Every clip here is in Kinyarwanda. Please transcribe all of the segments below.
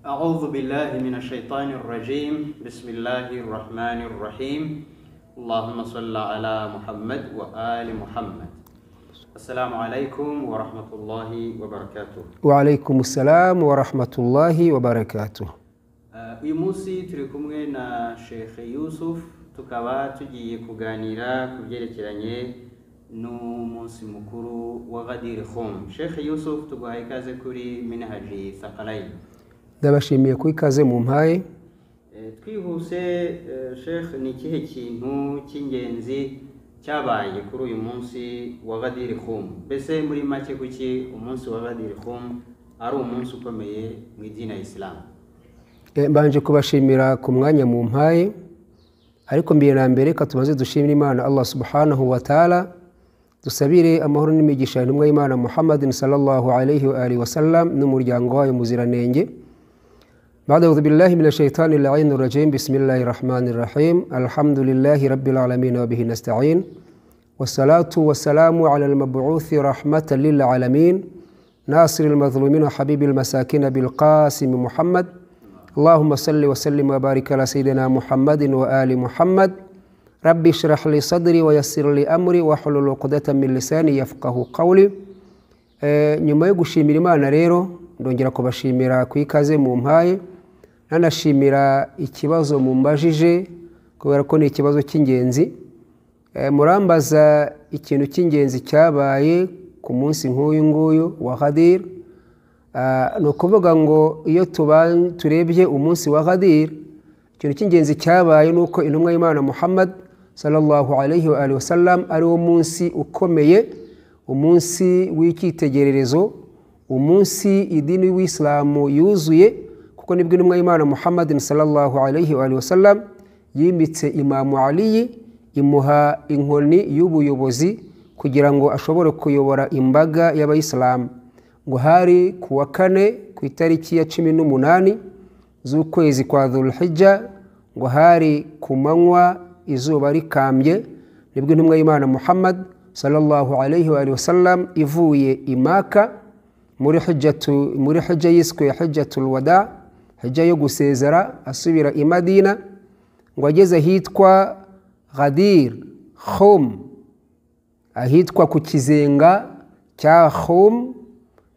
أعوذ بالله من الشيطان الرجيم بسم الله الرحمن الرحيم اللهم صل على محمد وآل محمد السلام عليكم ورحمة الله وبركاته. وعليكم السلام ورحمة الله وبركاته. uyu munsi turi kumwe na Sheikh Yusuf tukaba tugiye kuganira kubyerekeranye n'umunsi mukuru wa Ghadir Khoum. Sheikh Yusuf tuguhaye ikaze kuri Minhaji Thaqalain. Ndabashimiye ku ikaze mu mpaye. Twihuse Sheikh, ni kihe kintu cy'ingenzi cyabaye kuri uyu munsi wa Ghadir Khoum? Bese muri make kuki umunsi wa Ghadir Khoum ari umunsi ukomeye mu idini ya Islam? Mbanje kubashimira ku mwanya mu mpaye, ariko mbere na mbere katumaze dushimira Imana Allah subhanahu wa ta'ala, dusabire amahoro n'imigisha y'intumwa y'Imana Muhammadin sallallahu alayhi wa alihi wa sallam n'umuryango wayo muziranenge. Ba'da billahi minash shaitani la'inir rajim. Bismillahir rahmanir rahim. Alhamdulillahi rabbil alamin wa bihi nasta'in. Wassalatu wassalamu ala al-mab'uthi rahmatan lil alamin. Nasiril madhlumin wa habibil masakin bil qasim Muhammad. اللهم صل وسلم وبارك على سيدنا محمد وآل محمد. ربي اشرح لي صدري ويسر لي أمري واحلل عقدة من لساني يفقهوا قولي. nyuma yo gushimira Imana rero ndongera kubashimira ku ikaze mu mpaye, nanashimira ikibazo mumbajije kubera ko ni ikibazo cy'ingenzi. Murambaza ikintu cy'ingenzi cyabaye ku munsi nk'uyu nguyu wa Ghadir. No kuvuga ngo iyo turebye umunsi wa Ghadir, ikintu cy'ingenzi cyabaye nuko intumwa y'Imana Muhammad sallallahu alayhi wa alihi wasallam ari wo munsi ukomeye, umunsi w'icyitegererezo, umunsi idini w'islamu yuzuye, kuko nibwo intumwa y'Imana Muhammad sallallahu alayhi wa alihi wasallam yimitse Imamu Ali, imuha inkoni y'ubuyobozi kugira ngo ashobore kuyobora imbaga y'abayisilamu. Ngo hari kuwa kane ku itariki ya 18 z'ukwezi kwa Dhulhijja, ngo hari ku manywa izuba rikambye, nibwo intumwa y'Imana Muhammad sallallahu alayhi wa alihi wasallam ivuye i Maka muri hijja yiswe hijjatul wada, hijja yo gusezera, asubira i Madina. Ngo ageze hitwa Ghadir Khoum, ahitwa ku kizenga cya Khoum,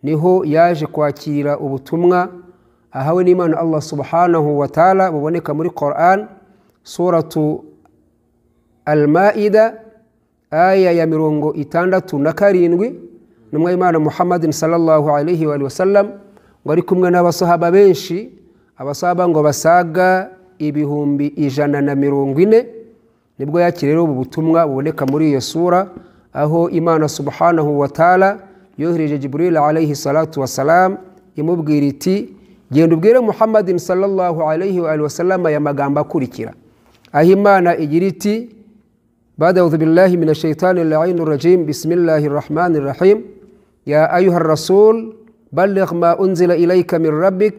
niho yaje kwakira ubutumwa ahawe n'Imana Allah subhanahu wa ta'ala buboneka muri Quran suratu Al-Maida aya ya 67. Numwe Imana Muhammadin sallallahu alayhi wa sallam ngo ari kumwe n'abasahaba benshi, abasahaba ngo basaga ibihumbi 140, nibwo yakirero ubu butumwa buboneka muri iyo sura, aho Imana subhanahu wa ta'ala yohereje Jibril alayhi salatu wassalam imubwira iti genda ubwire Muhammadin sallallahu alayhi wa sallam aya magambo akurikira. Aho Imana igira iti ba'da billahi minash shaitani la'inir rajim. Bismillahir rahmanir rahim. Ya ayyuhar rasul balligh ma unzila ilayka min rabbik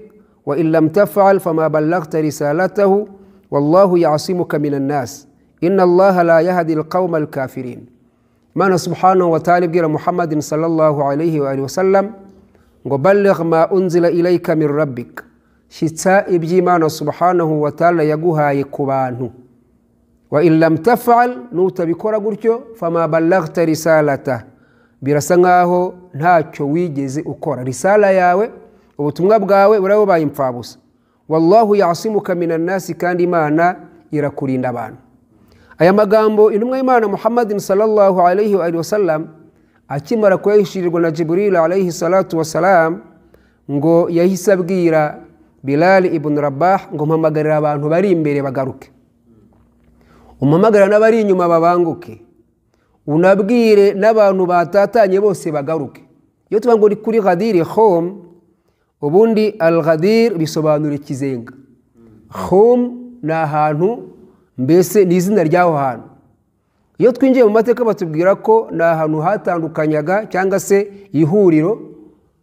wa in lam taf'al fama ballaghta risalatahu wallahu ya'simuka minan nas inna Allaha la yahdi al-qawma al-kafirin. Mana subhanahu wa ta'ala ibwira Muhammadin sallallahu alayhi wa sallam ngo balligh ma unzila ilayka min rabbik, shitsa iby'Imana subhanahu wa ta'ala yaguhaye ku bantu. Wa in lam taf'al, nutabikora gutyo fama ballaghta risalata, birasa nkaho ntacyo wigeze ukora. Risala yawe, ubutumwa bwawe burabaye impfabusa. Wallahu ya'simuka minan nasi, kandi Imana irakurinda abantu. Aya magambo intumwa y'Imana Muhammadin sallallahu alayhi wa sallam akimara kuyishirirwa na Jibril alayhi salatu wassalam, ngo yahise abwira Bilal ibn Rabah ngo mpamagarira abantu bari imbere bagaruke, umamagarira n'abari inyuma babanguke, unabwire n'abantu batatanye bose bagaruke. Iyo tuvuga ngo ni kuri Ghadir Khoum, ubundi al-Ghadir bisobanura ikizenga, Khoum ni ahantu, mbese ni izina ry'aho hantu. Iyo twinjiye mu mateka batubwira ko ni ahantu hatandukanyaga cyangwa se ihuriro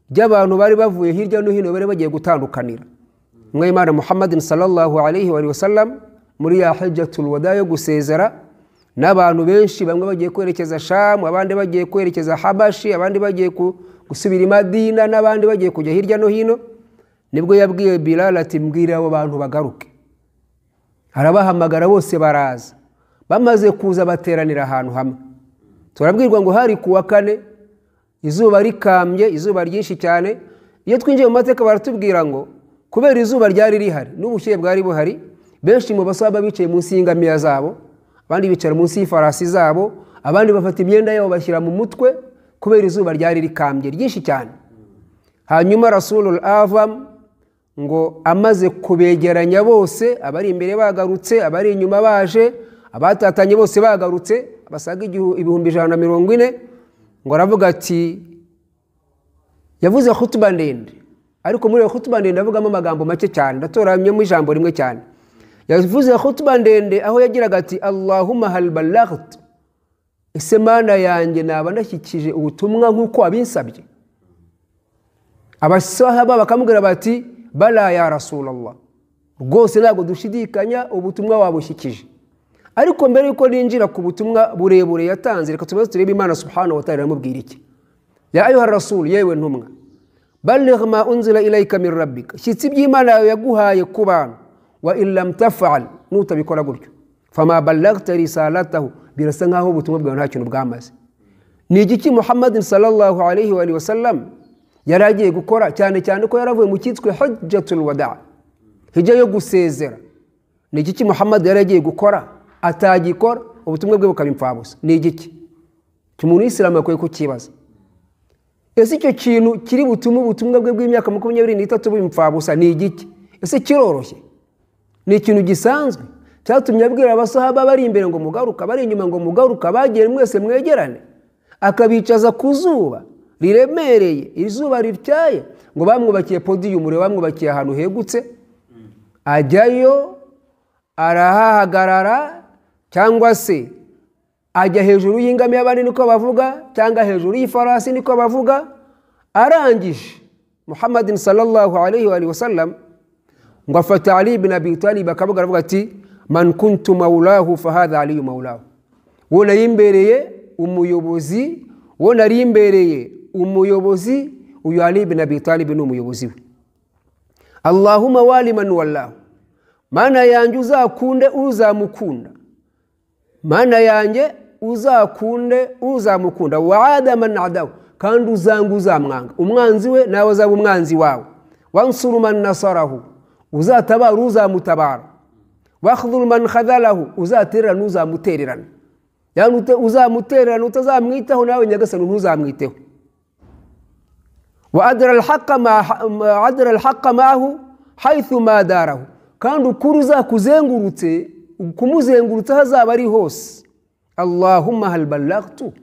ry'abantu bari bavuye hirya no hino bari bagiye gutandukanira. Umwe Imana Muhammadin sallallahu alayhi wa sallam muri ya hijjatul wada yo gusezera, n'abantu benshi bamwe bagiye kwerekeza Sham, abandi bagiye kwerekeza Habashi, abandi bagiye gusubira i Madina, n'abandi bagiye kujya hirya no hino. nibwo yabwiye Bilal ati mbwira abo bantu bagaruke. Arabahamagara bose baraza, bamaze kuza bateranira ahantu hamwe. Turabwirwa ngo hari kuwa kane, izuba rikambye, izuba ryinshi cyane. Iyo twinjiye mu mateka baratubwira ngo kubera izuba ryari rihari n'ubushyuhe bwari buhari, benshi mu basaba bicaye munsi y'ingamiya zabo, abandi bicara munsi y'ifarasi zabo, abandi bafata imyenda yabo bashyira mu mutwe kubera izuba ryari rikambye ryinshi cyane. Hanyuma Rasulul Azam ngo amaze kubegeranya bose, abari imbere bagarutse, abari inyuma baje, abatatanye bose bagarutse, basaga ibihumbi 140, ngo aravuga ati, yavuze khutba ndende, ariko muri iyo khutba ndende avugamo amagambo make cyane, ndatoramyemo ijambo rimwe cyane. Yavuze khutba ndende aho yagiraga ati Allahumma hal ballaghtu, ese Mana yanjye naba ndashyikije ubutumwa nk'uko abinsabye? Abasahaba bakamubwira bati bala ya Rasulallah, rwose ntabwo dushidikanya ubutumwa wabushyikije. Ariko mbere yuko ninjira ku butumwa burebure yatanze, reka tubaze turebe Imana subhanahu wa ta'ala iramubwira iki. Ya ayuha rasul, yewe ntumwa, balligh ma unzila ilayka min rabbika, shyitsa iby'Imana yaguhaye ku bantu, wa illam taf'al, nutabikora gutyo fama ballaghta risalatahu, birasa nkaho ubutumwa bwawe nta kintu bwamaze. Ni igiki Muhammadin sallallahu alayhi wa sallam yaragiye gukora, cyane cyane ko yaravuye mu cyitwe hajjatul wada', hijja yo gusezera? Ni igiki Muhammad yaragiye gukora atagikora ubutumwa bwe bukaba impfabusa? Ni igiki cy'umuntu w'Islam akwiye kukibaza? Ese icyo kintu kiri butume ubutumwa bwe bw'imyaka 23 bw'impfabusa ni igiki? Ese kiroroshye? Ni ikintu gisanzwe cyatumye abwira abasahaba bari imbere ngo mugaruka, bari inyuma ngo mugaruka, bagere mwese mwegerane, akabicaza ku zuba riremereye, izuba rityaye, ngo bamwubakiye podium, bamwubakiye ahantu hegutse, ajyayo arahahagarara, cyangwa se ajya hejuru y'ingamiya, abandi niko bavuga, cyangwa hejuru y'ifarasi niko bavuga. Arangije Muhammadin sallallahu alayhi wa sallam ngo afata Ali ibn Abi Talib, akavuga aravuga ati man kuntu maulahu fahadha Ali maulahu, wo nari imbereye umuyobozi, wo nari imbereye umuyobozi, uyu Ali ibn Abi Talib ni umuyobozi we. Allahumma wali man wallahu, Mana yanjye uzakunde uzamukunda, Mana yanjye uzakunde uzamukunda, wa'ada man adaw, kandi uzanga uzamwanga, umwanzi we nawe azaba umwanzi wawe, wansuru man nasarahu, uzatabara uzamutabara, wakhdhul man khadhalahu, uzatererana uzamutererana, yani uzamutererana utazamwitaho nawe nyagasani ntuzamwiteho. Wa adra al-haqqa ma'ahu haythu ma darahu, kandi ukuri uzakuzengurutse, kumuzengurutse hazaba ari hose. Allahumma hal ballaghtu,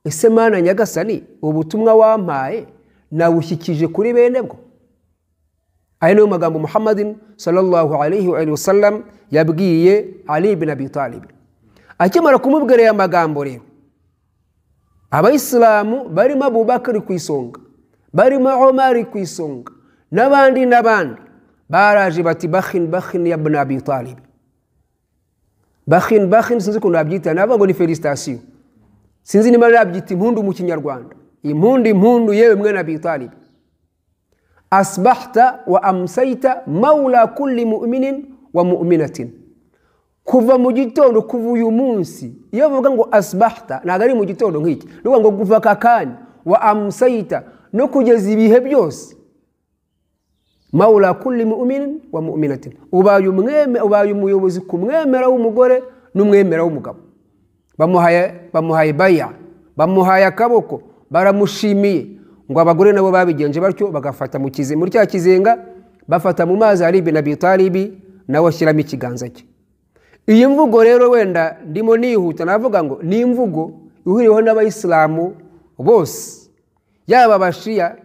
ese Mana nyagasani ubutumwa wampaye nawushyikije kuri bene bwo? Aya niyo magambo Muhammadin sallallahu alayhi wa sallam yabwiye Ali ibn Abi Talib. Akimara kumubwira aya magambo rero, abayisilamu barimo Abubakar ku isonga, barimo Umar ku isonga, n'abandi baraje bati bakhin ya ibn Abi Talib. Bakhin sinzi ko nabyita, navuga ngo ni felicitation, sinzi niba nabyita impundu mu Kinyarwanda, impundu yewe mwene Abi Talib. Asbahta wa amsayta maula kulli mu'minin wa mu'minatin, kuva mu gitondo, kuva uyu munsi. Iyo bavuga ngo asbahta ntabwo ari mu gitondo nk'iki, nuvuga ngo kuva kakanya, wa amsayta no kugeza ibihe byose, maula kulli mu'minin wa mu'minatin, ubaye umuyobozi ku mwemera w'umugore n'umwemera w'umugabo. Bamuhaye baya, bamuhaye akaboko, baramushimiye. Ngo abagore nabo babigenje batyo, bagafata muri cya kizenga, bafata mu mazi Ali ibn Abi Talib, nawe ashyiramo ikiganza cye. Iyi mvugo rero wenda ndimo nihuta, navuga ngo ni imvugo ihuriweho n'abayisilamu bose, yaba abashiya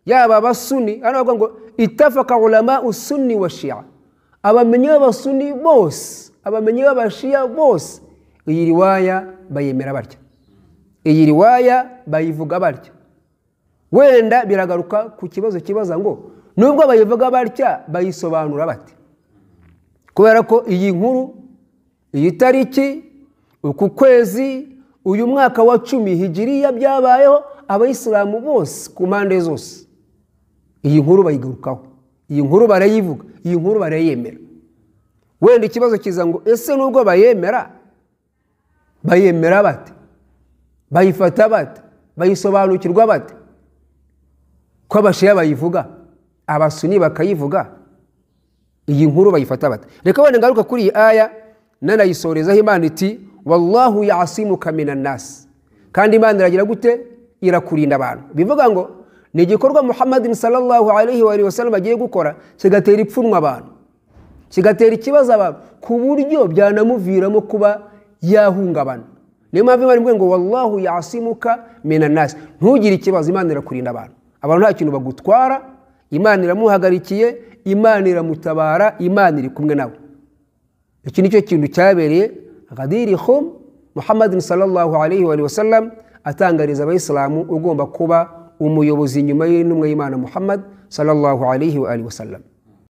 yaba abasuni. Hano bavuga ngo itafaka ulama usunni wa shia, abamenyi b'abasuni bose, abamenyi b'abashiya bose, iyi riwaya bayemera batya, iyi riwaya bayivuga batya. Wenda biragaruka ku kibazo kibaza ngo nubwo bayivuga batya bayisobanura bate? Kubera ko iyi nkuru, iyi tariki, uku kwezi, uyu mwaka wa 10 hijiriya byabayeho abayisilamu bose ku mpande zose. Iyi nkuru bayigarukaho, iyi nkuru barayivuga, iyi nkuru barayemera. Wenda ikibazo kiza ngo ese nubwo bayemera bate, bayifata bate, bayisobanukirwa bate? Ko abashiya bayivuga, abasuni bakayivuga, iyi nkuru bayifata bate? Reka wenda ngaruka kuri iyi aya nanayisorezaho Imana iti wallahu ya'simuka minan nas, kandi Imana iragira gute? Irakurinda abantu. Bivuga ngo ni igikorwa Muhammadin sallallahu alaihi wa sallam agiye gukora kigatera ipfunwa abantu, kigatera ikibazo abantu, ku buryo byanamuviramo kuba yahungabana. Niyo mpamvu Imana ivuga ngo wallahu ya'simuka minan nas, ntugire ikibazo, Imana irakurinda abantu. Abantu nta kintu bagutwara, Imana iramuhagarikiye, Imana iramutabara, Imana iri kumwe nawe. Iki nicyo kintu cyabereye Ghadir Khum, Muhammadin sallallahu alaihi wa sallam atangariza abayisilamu ugomba kuba umuyobozi nyuma y'intumwa y'Imana Muhammad sallallahu alaihi wa sallam.